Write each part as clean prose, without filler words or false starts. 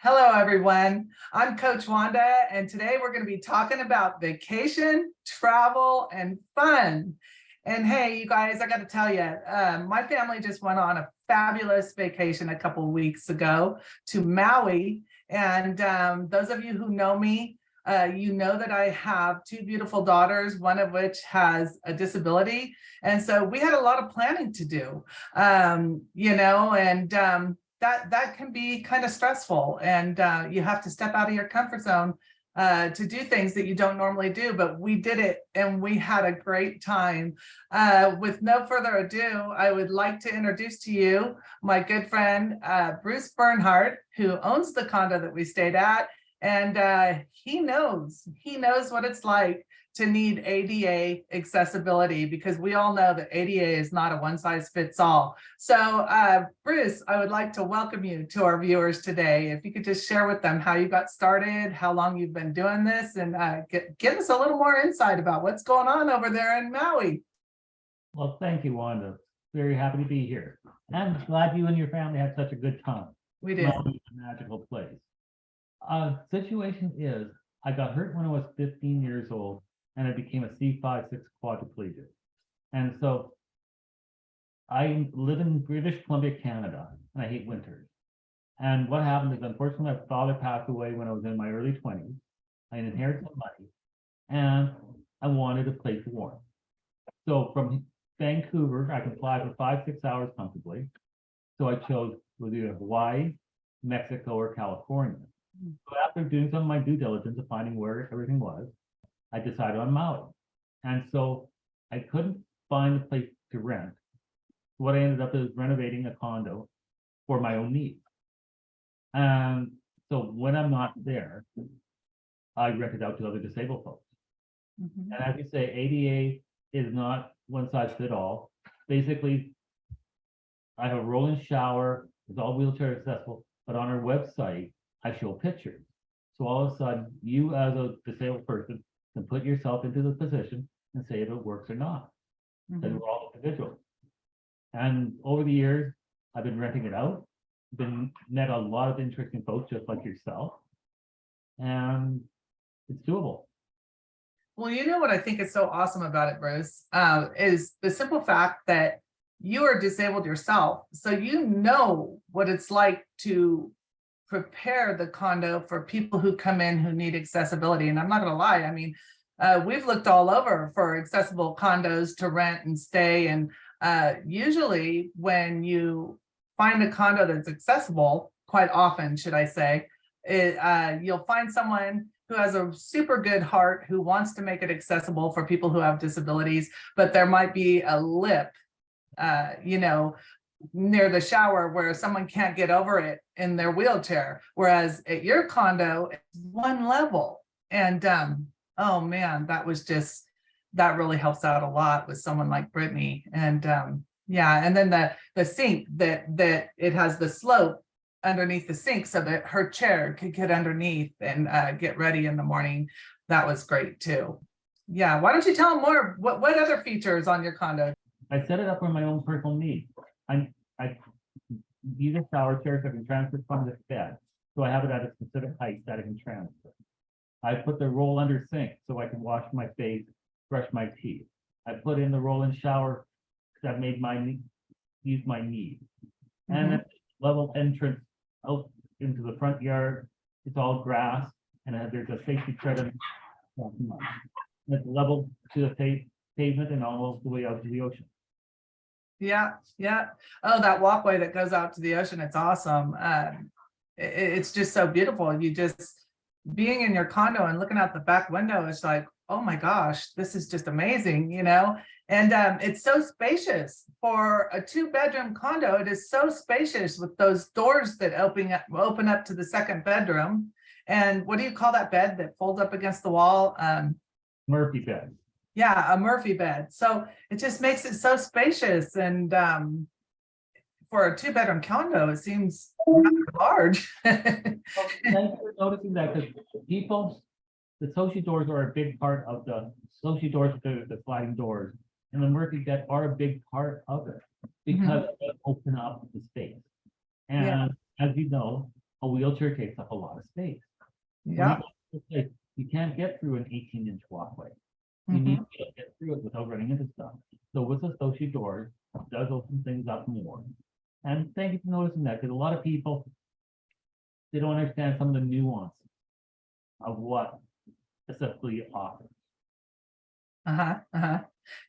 Hello, everyone. I'm Coach Wanda, and today we're going to be talking about vacation, travel, and fun. And hey, you guys, I got to tell you, my family just went on a fabulous vacation a couple of weeks ago to Maui. And those of you who know me, you know that I have two beautiful daughters, one of which has a disability. And so we had a lot of planning to do, that can be kind of stressful, and you have to step out of your comfort zone to do things that you don't normally do, but we did it and we had a great time. With no further ado, I would like to introduce to you my good friend, Bruce Bernhardt, who owns the condo that we stayed at. And he knows what it's like to need ADA accessibility, because we all know that ADA is not a one size fits all. So Bruce, I would like to welcome you to our viewers today. If you could just share with them how you got started, how long you've been doing this, and give us a little more insight about what's going on over there in Maui. Well, thank you, Wanda. Very happy to be here. I'm glad you and your family had such a good time. We did. Maui is a magical place. Situation is, I got hurt when I was 15 years old, and I became a C5-6 quadriplegic. And so I live in British Columbia, Canada, and I hate winters. And what happened is, unfortunately, my father passed away when I was in my early 20s. I inherited some money, and I wanted a place warm. So from Vancouver, I could fly for 5-6 hours comfortably. So I chose either Hawaii, Mexico, or California. So after doing some of my due diligence of finding where everything was, I decided on Maui. And so I couldn't find a place to rent. What I ended up is renovating a condo for my own needs. And so when I'm not there, I rent it out to other disabled folks. Mm-hmm. And as you say, ADA is not one size fits all. Basically, I have a roll-in shower, it's all wheelchair accessible, but on our website, I show pictures. So all of a sudden, you as a disabled person can put yourself into the position and say if it works or not. Because we're all individuals. And over the years, I've been renting it out, met a lot of interesting folks just like yourself, and it's doable. Well, you know what I think is so awesome about it, Bruce, is the simple fact that you are disabled yourself. So you know what it's like to prepare the condo for people who come in who need accessibility. And I'm not going to lie, I mean, we've looked all over for accessible condos to rent and stay. And usually when you find a condo that's accessible, quite often, should I say, you'll find someone who has a super good heart, who wants to make it accessible for people who have disabilities, but there might be a lip, near the shower where someone can't get over it in their wheelchair. Whereas at your condo, it's one level. And oh man, that really helps out a lot with someone like Brittany. And and then the sink that it has the slope underneath the sink so that her chair could get underneath and get ready in the morning. That was great too. Yeah, why don't you tell them more? What other features on your condo? I set it up for my own personal needs. I use a shower chair so I can transfer from this bed. So I have it at a specific height that I can transfer. I put the roll under sink so I can wash my face, brush my teeth. I put in the roll-in shower that made use my knees. And at the level entrance out into the front yard, it's all grass, and there's a safety tread. It's level to the pavement and almost the way out to the ocean. Yeah. Oh, that walkway that goes out to the ocean, it's awesome. It's just so beautiful. You just being in your condo and looking out the back window, it's like, oh my gosh, this is just amazing, and it's so spacious for a 2-bedroom condo. It is so spacious with those doors that open up to the second bedroom. And what do you call that bed that folds up against the wall? Murphy bed. Yeah, a Murphy bed. So it just makes it so spacious. And for a 2-bedroom condo, it seems rather large. Well, thanks for noticing that, because the social doors are a big part of the sliding doors, and the Murphy bed are a big part of it because they open up the space. And as you know, a wheelchair takes up a lot of space. When you Yeah. go to a place, you can't get through an 18-inch walkway. You need to be able to get through it without running into stuff. So with associate doors, it does open things up more. And thank you for noticing that, because a lot of people, they don't understand some of the nuances of what accessibility offers. Uh-huh, uh-huh.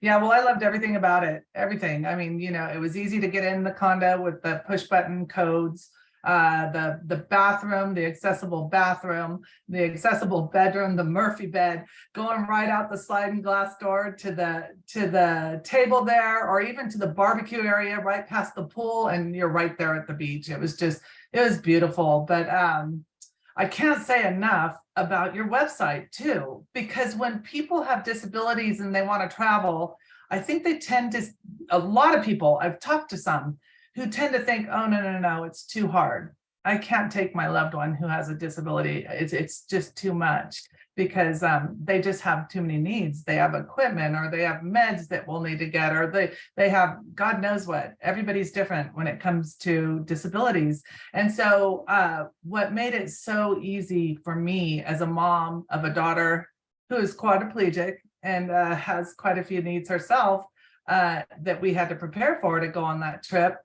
Yeah, well, I loved everything about it. Everything. I mean, it was easy to get in the condo with the push button codes, the bathroom, the accessible bedroom, the Murphy bed, going right out the sliding glass door to the table there, or even to the barbecue area right past the pool, and you're right there at the beach. It was beautiful. But I can't say enough about your website too, because when people have disabilities and they want to travel, I think a lot of people, I've talked to some who tend to think, oh, no, it's too hard. I can't take my loved one who has a disability. It's just too much, because they just have too many needs. They have equipment, or they have meds that we'll need to get, or they have God knows what. Everybody's different when it comes to disabilities. And so what made it so easy for me as a mom of a daughter who is quadriplegic and has quite a few needs herself, that we had to prepare for to go on that trip.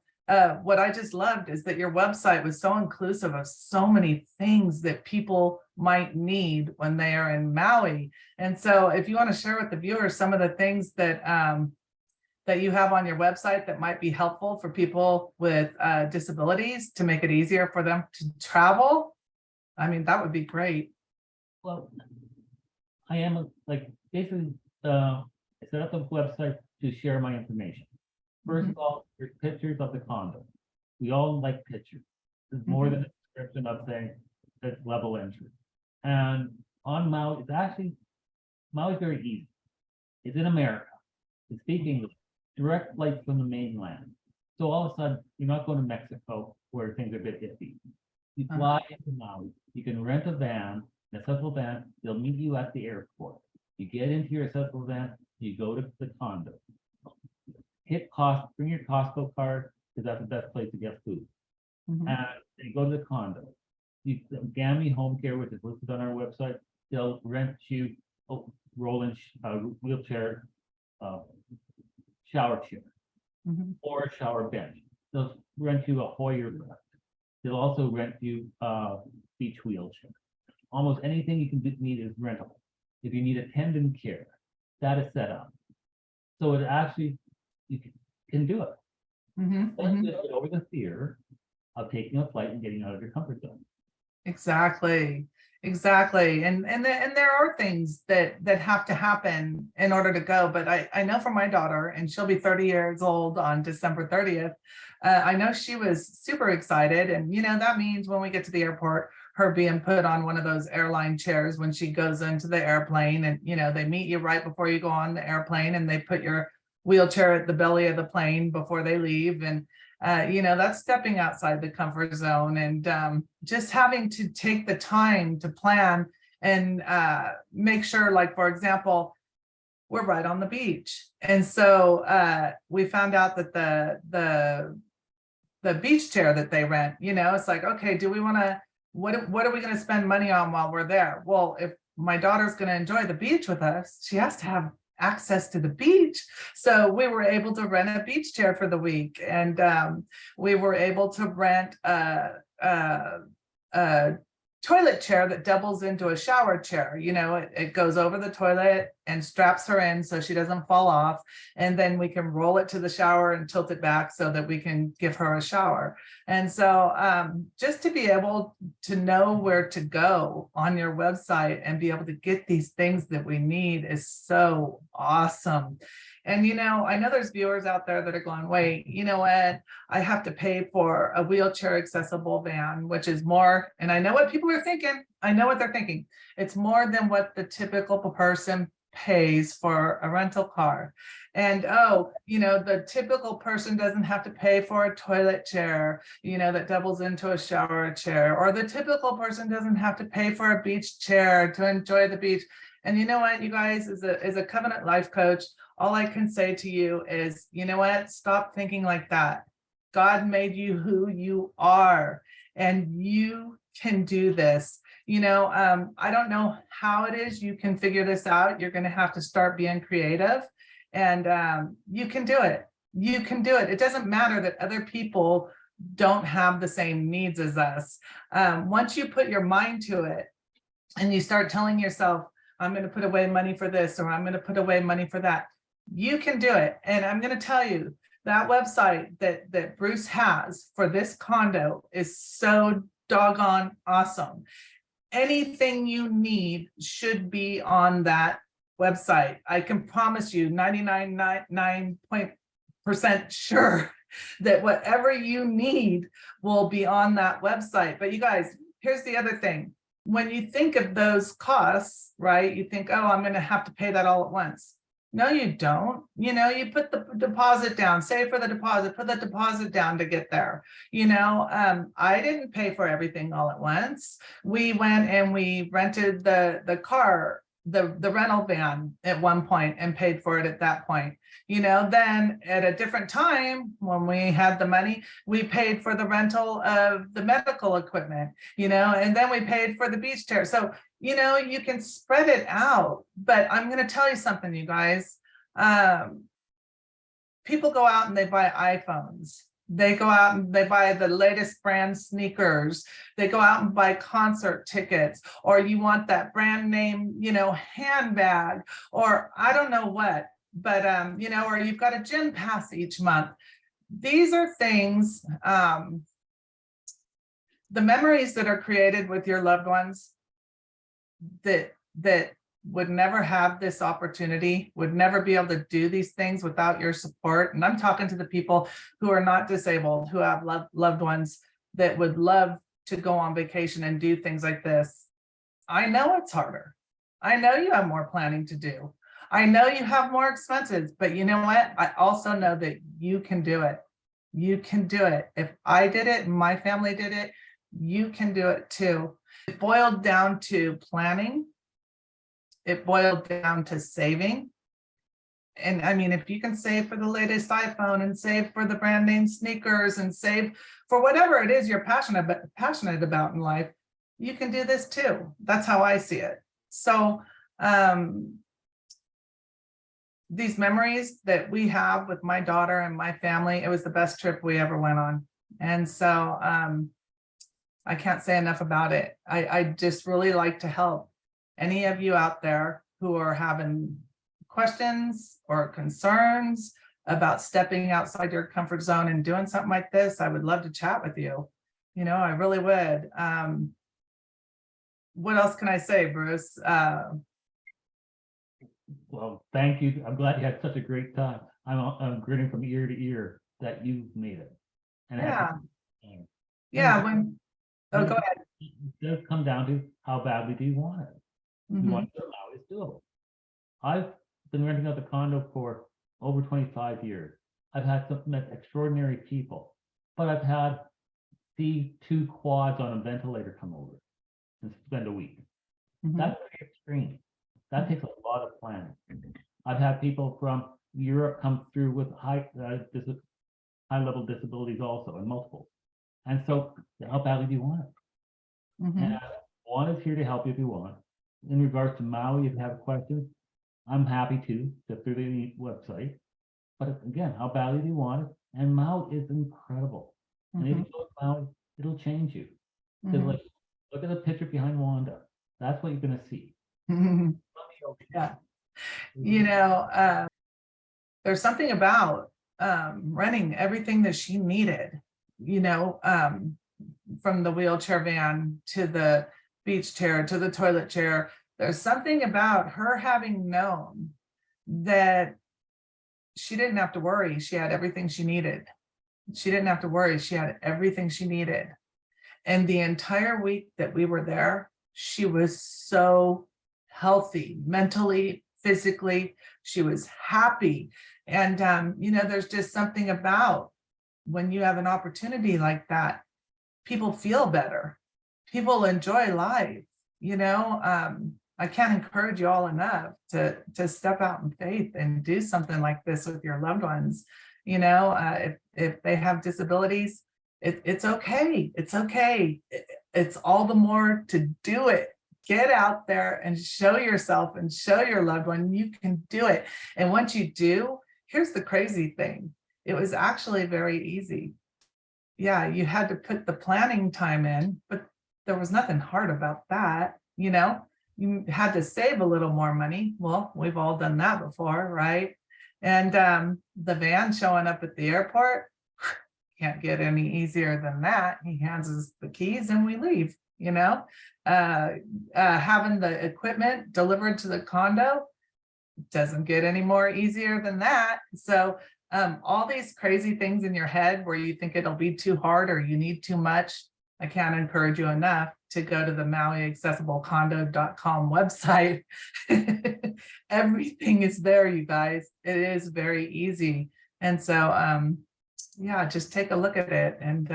What I just loved is that your website was so inclusive of so many things that people might need when they are in Maui. And so if you want to share with the viewers some of the things that that you have on your website that might be helpful for people with disabilities to make it easier for them to travel, I mean, that would be great. Well, I am basically I set up a website to share my information. First of all, there's pictures of the condo. We all like pictures. It's more than a description of saying it's level entry. And on Maui, Maui's very easy. It's in America. It's speak English. Direct flights from the mainland. So all of a sudden, you're not going to Mexico where things are a bit iffy. You fly into Maui. You can rent a van, an accessible van. They'll meet you at the airport. You get into your accessible van. You go to the condo. Bring your Costco card, because that's the best place to get food. And you go to the condo. GAMI Home Care, which is listed on our website, they'll rent you a roll-in wheelchair shower chair or a shower bench. They'll rent you a Hoyer lift. They'll also rent you a beach wheelchair. Almost anything you can need is rentable. If you need attendant care, that is set up. So it actually, you can do it. Get over the fear of taking a flight and getting out of your comfort zone. Exactly. And there are things that have to happen in order to go. But I know for my daughter, and she'll be 30 years old on December 30th. I know she was super excited. And, that means when we get to the airport, her being put on one of those airline chairs when she goes into the airplane, and, they meet you right before you go on the airplane, and they put your wheelchair at the belly of the plane before they leave. And that's stepping outside the comfort zone, and just having to take the time to plan and make sure, like, for example, we're right on the beach. And so we found out that the beach chair that they rent, it's like, okay, do we want to, what are we going to spend money on while we're there? Well, if my daughter's going to enjoy the beach with us, she has to have access to the beach. So we were able to rent a beach chair for the week, and we were able to rent a toilet chair that doubles into a shower chair. It goes over the toilet and straps her in so she doesn't fall off, and then we can roll it to the shower and tilt it back so that we can give her a shower. And so just to be able to know where to go on your website and be able to get these things that we need is so awesome. And, I know there's viewers out there that are going, wait, you know what? I have to pay for a wheelchair accessible van, which is more. And I know what people are thinking. I know what they're thinking. It's more than what the typical person pays for a rental car. And, the typical person doesn't have to pay for a toilet chair, that doubles into a shower chair, or the typical person doesn't have to pay for a beach chair to enjoy the beach. And you know what, you guys, as a Covenant life coach, all I can say to you is, stop thinking like that. God made you who you are, and you can do this. I don't know how it is you can figure this out. You're going to have to start being creative, and you can do it. You can do it. It doesn't matter that other people don't have the same needs as us. Once you put your mind to it and you start telling yourself, I'm going to put away money for this, or I'm going to put away money for that, you can do it. And I'm going to tell you, that website that Bruce has for this condo is so doggone awesome. Anything you need should be on that website. I can promise you 99.9% sure that whatever you need will be on that website. But you guys, here's the other thing. When you think of those costs, right, you think, oh, I'm going to have to pay that all at once. No, you don't. You put the deposit down, save for the deposit, put the deposit down to get there. I didn't pay for everything all at once. We went and we rented the car, the rental van at one point, and paid for it at that point. Then at a different time, when we had the money, we paid for the rental of the medical equipment, and then we paid for the beach chair. So you can spread it out. But I'm going to tell you something, you guys. People go out and they buy iPhones. They go out and they buy the latest brand sneakers. They go out and buy concert tickets, or you want that brand name, handbag, or I don't know what, but, or you've got a gym pass each month. These are things, the memories that are created with your loved ones that would never have this opportunity, would never be able to do these things without your support. And I'm talking to the people who are not disabled, who have loved ones that would love to go on vacation and do things like this. I know it's harder. I know you have more planning to do. I know you have more expenses, but you know what? I also know that you can do it. You can do it. If I did it and my family did it, you can do it too. It boiled down to planning. It boiled down to saving. And I mean, if you can save for the latest iPhone and save for the brand name sneakers and save for whatever it is you're passionate about in life, you can do this too. That's how I see it. So these memories that we have with my daughter and my family, it was the best trip we ever went on. And so I can't say enough about it. I just really like to help any of you out there who are having questions or concerns about stepping outside your comfort zone and doing something like this. I would love to chat with you. I really would. What else can I say, Bruce? Well, thank you. I'm glad you had such a great time. I'm grinning from ear to ear that you made it. And Yeah. Oh, go ahead. It does come down to how badly do you want it. You want it to allow it, it's doable. I've been renting out the condo for over 25 years. I've had met extraordinary people, but I've had the 2 quads on a ventilator come over and spend a week. That's very extreme. That takes a lot of planning. I've had people from Europe come through with high level disabilities also, and multiple. And so how badly do you want it? And Wanda's here to help you if you want. In regards to Maui, if you have questions, I'm happy to sit through the website. But again, how badly do you want it? And Maui is incredible. And if you go to Maui, it'll change you. Like, look at the picture behind Wanda. That's what you're going to see. Yeah. There's something about renting everything that she needed, from the wheelchair van to the beach chair to the toilet chair. There's something about her having known that she didn't have to worry. She had everything she needed. She didn't have to worry. She had everything she needed. And the entire week that we were there, she was so healthy, mentally, physically. She was happy. And, there's just something about when you have an opportunity like that, people feel better. People enjoy life. I can't encourage you all enough to step out in faith and do something like this with your loved ones. If they have disabilities, it's okay. It's okay. it's all the more to do it. Get out there and show yourself and show your loved one you can do it. And once you do, here's the crazy thing. It was actually very easy. Yeah, you had to put the planning time in, but there was nothing hard about that, you know? You had to save a little more money. Well, we've all done that before, right? And the van showing up at the airport, can't get any easier than that. He hands us the keys and we leave, you know? Having the equipment delivered to the condo doesn't get any more easier than that. So all these crazy things in your head where you think it'll be too hard or you need too much, I can't encourage you enough to go to the MauiAccessibleCondo.com website. Everything is there, you guys. It is very easy. And so, yeah, just take a look at it. And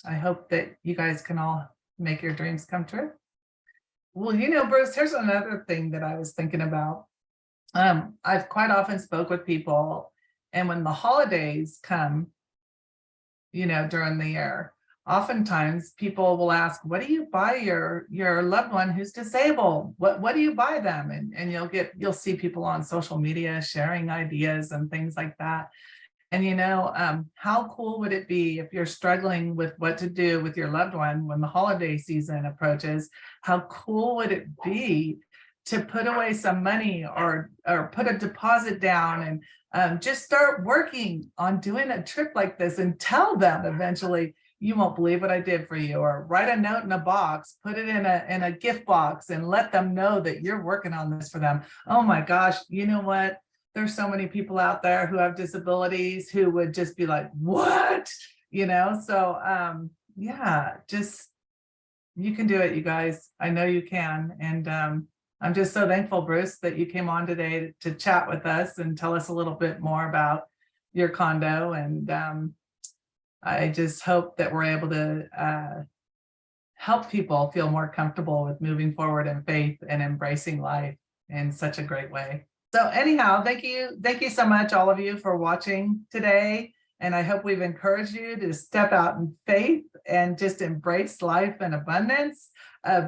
I hope that you guys can all make your dreams come true. Well, you know, Bruce, here's another thing that I was thinking about. I've quite often spoke with people, and when the holidays come, you know, during the year, oftentimes people will ask, what do you buy your loved one who's disabled? What do you buy them? And you'll see people on social media sharing ideas and things like that. And you know, how cool would it be if you're struggling with what to do with your loved one when the holiday season approaches? How cool would it be to put away some money or put a deposit down and just start working on doing a trip like this and tell them eventually, you won't believe what I did for you, or write a note in a box, put it in a gift box and let them know that you're working on this for them. Oh my gosh, you know what? There's so many people out there who have disabilities who would just be like, what? You know, so yeah, just, you can do it, you guys. I know you can. And I'm just so thankful, Bruce, that you came on today to chat with us and tell us a little bit more about your condo. And I just hope that we're able to help people feel more comfortable with moving forward in faith and embracing life in such a great way. So anyhow, thank you so much, all of you, for watching today. And I hope we've encouraged you to step out in faith and just embrace life in abundance.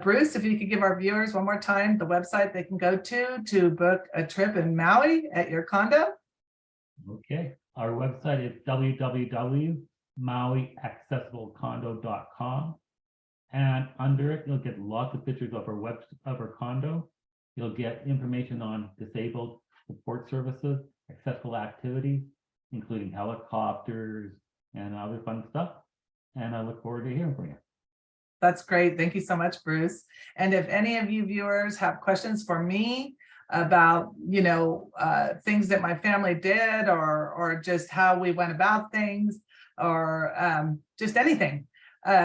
Bruce, if you could give our viewers one more time the website they can go to book a trip in Maui at your condo. Okay, our website is www.mauiaccessiblecondo.com, and under it you'll get lots of pictures of our condo. You'll get information on disabled support services, accessible activities, including helicopters and other fun stuff. And I look forward to hearing from you. That's great. Thank you so much, Bruce. And if any of you viewers have questions for me about, you know, things that my family did, or just how we went about things, or just anything,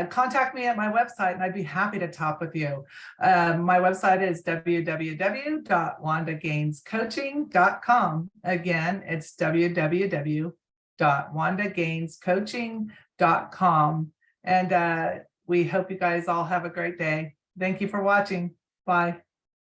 contact me at my website and I'd be happy to talk with you. My website is www.wandagainscoaching.com. Again, it's www.wandagainscoaching.com. And we hope you guys all have a great day. Thank you for watching. Bye.